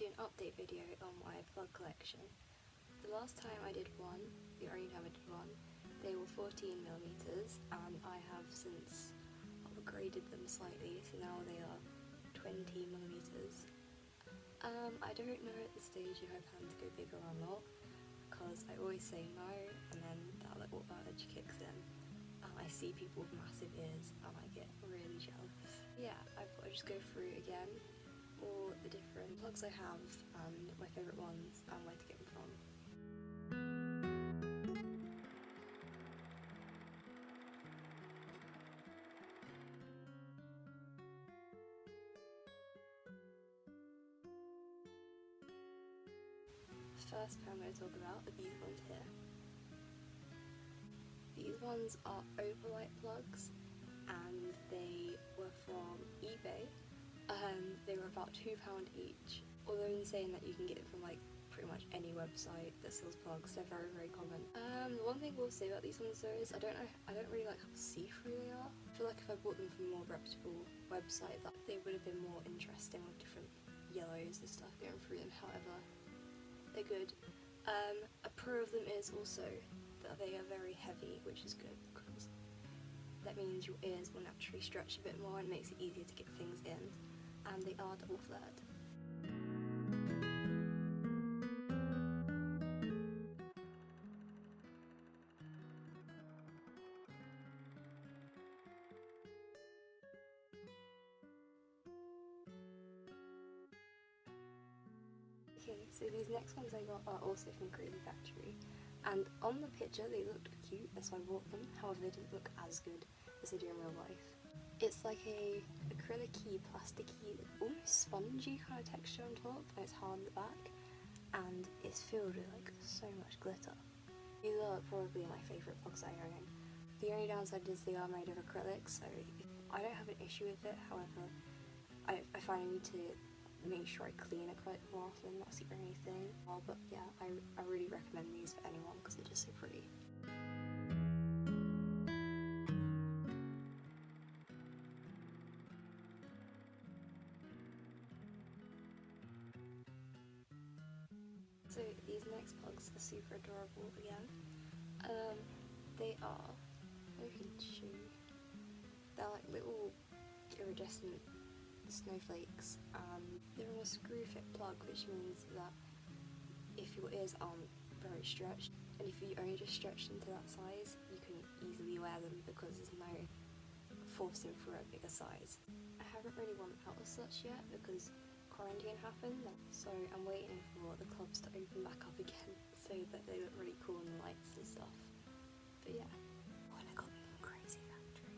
do an update video on my plug collection. The last time I did one, the only time I did one, they were 14mm and I have since upgraded them slightly, so now they are 20mm. I don't know at this stage if I plan to go bigger or not, because I always say no and then that little urge kicks in and I see people with massive ears and I get really jealous. Yeah, I thought I'd just go through again all the different plugs I have and my favourite ones and where to get them from. First pair I'm going to talk about are these ones here. These ones are overlight plugs and they were from eBay. They were about £2 each, although in saying that you can get it from like pretty much any website that sells plugs, they're very common. The one thing we'll say about these ones though is I don't really like how see-through they are. I feel like if I bought them from a more reputable website that they would have been more interesting with different yellows and stuff going through them. However, they're good. A pro of them is also that they are very heavy, which is good because that means your ears will naturally stretch a bit more and makes it easier to get things in, and they are double flared. Okay, so these next ones I got are also from Crazy Factory, and on the picture they looked cute, so I bought them. However, they didn't look as good as they do in real life. It's like a acrylic-y, plasticky, almost spongy kind of texture on top, and it's hard on the back, and it's filled with like so much glitter. These are probably my favourite plugs I own. The only downside is they are made of acrylic, so I don't have an issue with it. However, I find I need to make sure I clean it quite more often, that's the only thing. But yeah, I really recommend these for anyone because they're just so pretty. So these next plugs are super adorable again. They are, I can show you, they're like little iridescent snowflakes. They're on a screw fit plug, which means that if your ears aren't very stretched, and if you only just stretched into that size, you can easily wear them because there's no forcing for a bigger size. I haven't really worn out as such yet because quarantine happened, so I'm waiting for the clubs to open back up again so that they look really cool in the lights and stuff. But yeah, oh, and I got them from Crazy Factory.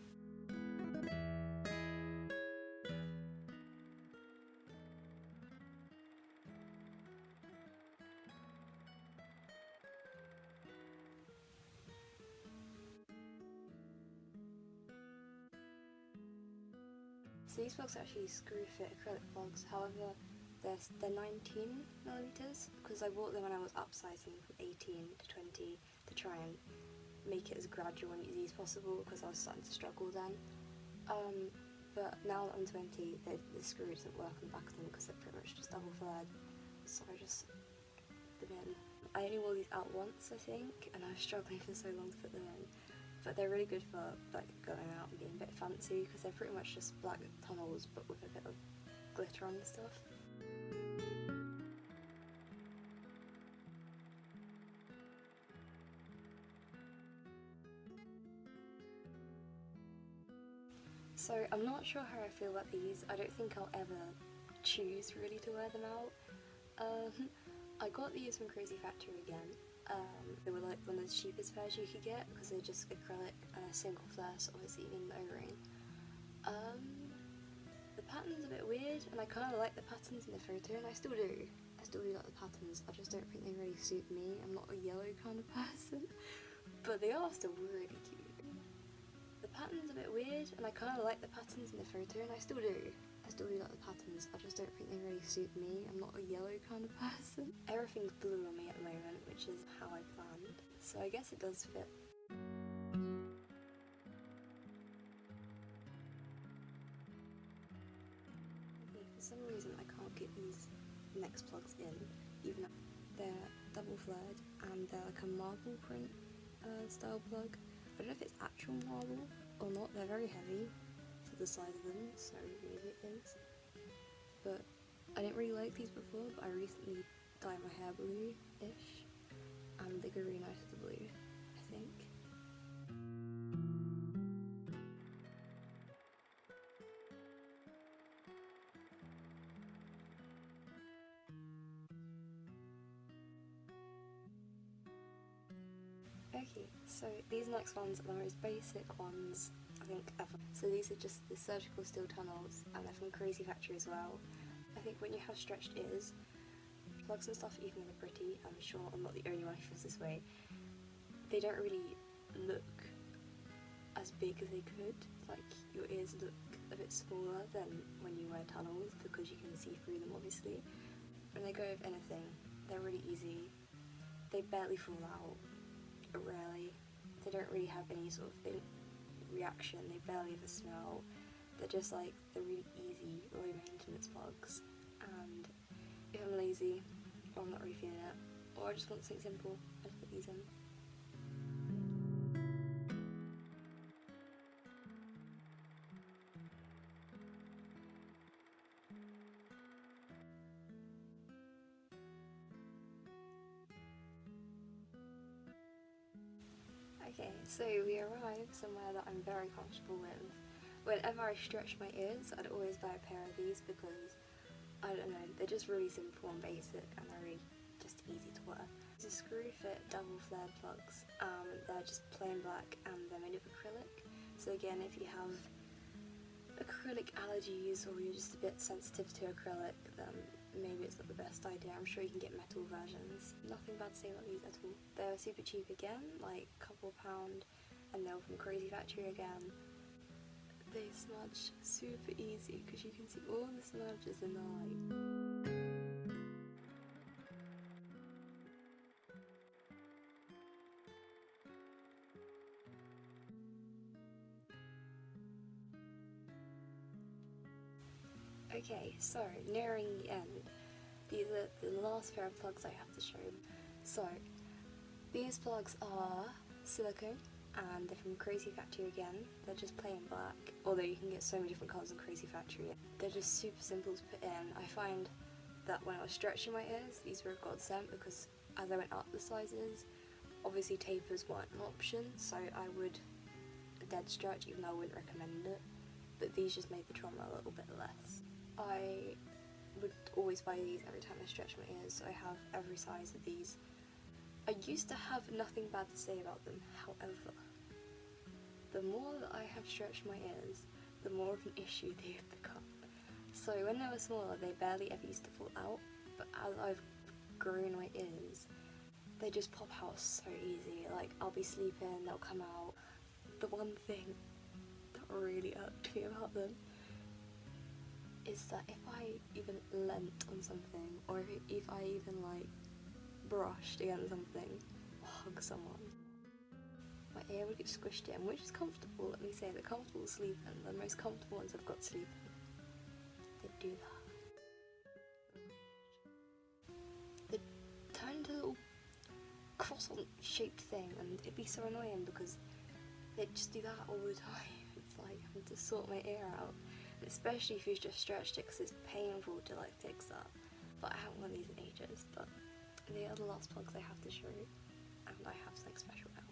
So these plugs are actually screw fit acrylic plugs, however they're 19mm because I bought them when I was upsizing from 18 to 20 to try and make it as gradual and easy as possible because I was starting to struggle then. But now that I'm 20, the screw doesn't work on the back of them because they're pretty much just double flared, so I just put them in. I only wore these out once I think, and I was struggling for so long to put them in. But they're really good for like going out and being a bit fancy because they're pretty much just black tunnels but with a bit of glitter on and stuff. So I'm not sure how I feel about these. I don't think I'll ever choose really to wear them out. I got these from Crazy Factory again. They were like one of the cheapest pairs you could get because they're just acrylic and a single flare, so obviously you need an O-ring. The pattern's a bit weird and I kind of like the patterns in the photo, and I still do like the patterns. I just don't think they really suit me. I'm not a yellow kind of person, but they are still really cute. The pattern's a bit weird and I kind of like the patterns in the photo, and I still do like the patterns. I just don't think they really suit me. I'm not a yellow kind of person. Everything's blue on me at the moment, which is how I planned, so I guess it does fit. Okay, for some reason I can't get these next plugs in, even though they're double flared and they're like a marble print style plug. I don't know if it's actual marble or not. They're very heavy for the size of them, so maybe it is. But I didn't really like these before, but I recently dyed my hair blue-ish, and they go really nice with the blue, I think. Okay, so these next ones are the most basic ones I think ever. So these are just the surgical steel tunnels, and they're from Crazy Factory as well. I think when you have stretched ears, plugs and stuff, even when they're pretty, I'm sure I'm not the only one who feels this way, they don't really look as big as they could. Like, your ears look a bit smaller than when you wear tunnels because you can see through them, obviously. When they go with anything, they're really easy. They barely fall out, rarely. They don't really have any sort of reaction, they barely ever smell. They're just like, they're really easy, low maintenance plugs. And if I'm lazy, or I'm not really feeling it, or I just want something simple, I just put these in. Okay, so we arrived somewhere that I'm very comfortable with. Whenever I stretch my ears, I'd always buy a pair of these because, I don't know, they're just really simple and basic and they're really just easy to wear. These are screw fit double flared plugs. They're just plain black and they're made of acrylic. So again, if you have acrylic allergies or you're just a bit sensitive to acrylic, then maybe it's not the best idea. I'm sure you can get metal versions. Nothing bad to say about these at all. They're super cheap again, like a couple of £, and they're from Crazy Factory again. They smudge super easy because you can see all the smudges in the light. Okay, so nearing the end, these are the last pair of plugs I have to show. So, these plugs are Silicone, and they're from Crazy Factory again. They're just plain black, although you can get so many different colours in Crazy Factory. They're just super simple to put in. I find that when I was stretching my ears, these were a godsend because as I went up the sizes, obviously tapers weren't an option, so I would dead stretch even though I wouldn't recommend it. But these just made the trauma a little bit less. I would always buy these every time I stretch my ears, so I have every size of these. I used to have nothing bad to say about them, however, the more that I have stretched my ears, the more of an issue they have become. So when they were smaller, they barely ever used to fall out, but as I've grown my ears, they just pop out so easy. Like, I'll be sleeping, they'll come out. The one thing that really irked me about them is that if I even leant on something, or if I even like brushed against something or hugged someone, my ear would get squished in, which is comfortable, let me say, they're comfortable sleeping, the most comfortable ones I've got sleeping. They do that. They turn into a little croissant-shaped thing, and it'd be so annoying because they just do that all the time. It's like having to sort my ear out. Especially if you've just stretched it, because it's painful to like fix that. But I haven't worn these in ages, but they are the last plugs I have to show, and I have something special now.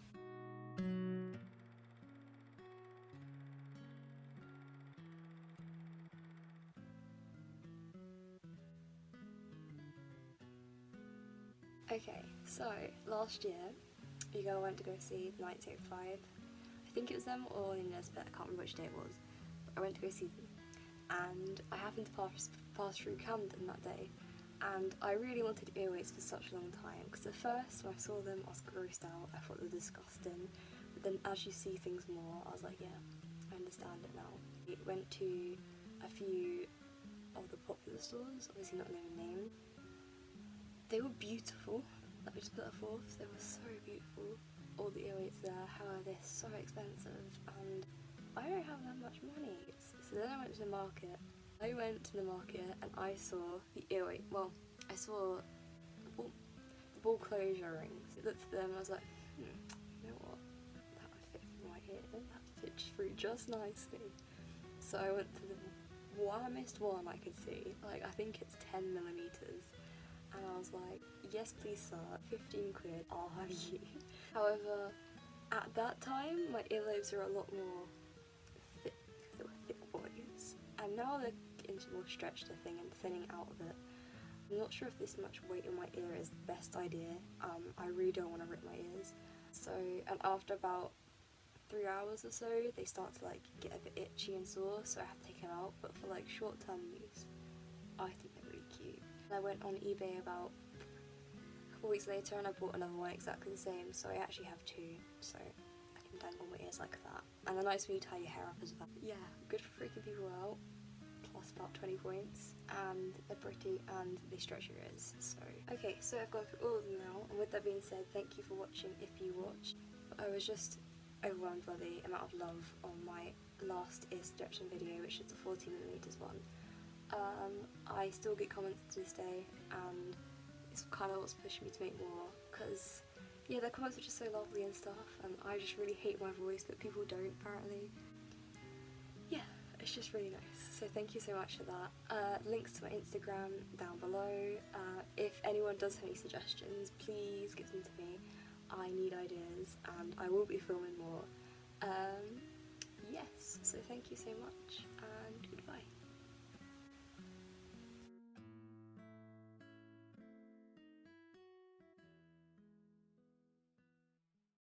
Okay, so last year, you girl went to go see 1985. I think it was them or Nina's, but I can't remember which day it was. But I went to go see them, and I happened to pass through Camden that day, and I really wanted Earwax for such a long time, because at first when I saw them I was grossed out, I thought they were disgusting, but then as you see things more, I was like, yeah, I understand it now. We went to a few of the popular stores, obviously not naming names. They were beautiful, let me just put that forth, they were so beautiful, all the earwax there, however they're so expensive, and I don't have that much money. So then I went to the market. I went to the market and I saw the earwax, well, I saw the ball closure rings. I looked at them and I was like, you know what? That would fit through my ear. That fits through just nicely. So I went to the warmest one I could see. Like, I think it's 10 millimeters. And I was like, yes please sir, 15 quid, I'll have you. However, at that time, my earlobes were a lot more thick, they were thick boys. And now they're getting more stretched, I think, and thinning out of it. I'm not sure if this much weight in my ear is the best idea. I really don't want to rip my ears. So, and after about 3 hours or so, they start to like get a bit itchy and sore, so I have to take them out. But for like short-term use, I think they're really cute. I went on eBay about a couple weeks later and I bought another one exactly the same, so I actually have two, so I can dangle my ears like that. And they're nice when you tie your hair up as well. Yeah, good for freaking people out, plus about 20 points, and they're pretty and they stretch your ears, so. Okay, so I've gone through all of them now, and with that being said, thank you for watching if you watched. I was just overwhelmed by the amount of love on my last ear stretching video, which is the 14mm one. I still get comments to this day, and it's kind of what's pushing me to make more, because yeah, their comments are just so lovely and stuff, and I just really hate my voice, but people don't apparently. Yeah, it's just really nice, so thank you so much for that. Links to my Instagram down below. If anyone does have any suggestions, please give them to me. I need ideas, and I will be filming more. Yes, so thank you so much.